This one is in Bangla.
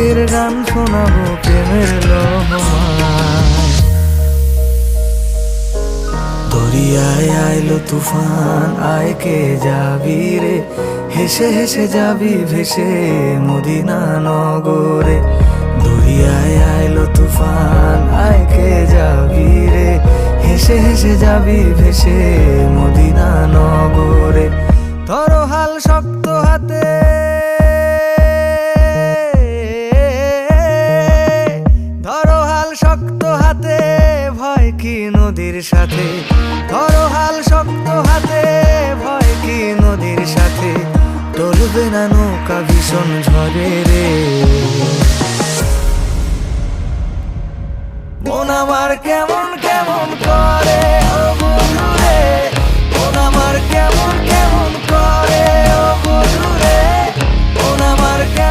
রাগের গান শোনাবো প্রেমের লহমায়। দরিয়ায় আইলো তুফান, আয় কে যাবি রে, হেসে হেসে যাবি ভেসে মদিনা নগরে। দরিয়ায় আইলো তুফান, আয় কে যাবি রে, হেসে হেসে যাবি ভেসে মদিনা নগরে। ধরো হাল শক্ত হাতে, ধরো হাল শক্ত হাতে, ভয় কি নদীর সাথে। ধরো হাল শক্ত হাতে, ভয় কি নদীর সাথে। টলবে না নৌকা ভীষণ ঝড়ে রে। মন আমার কেমন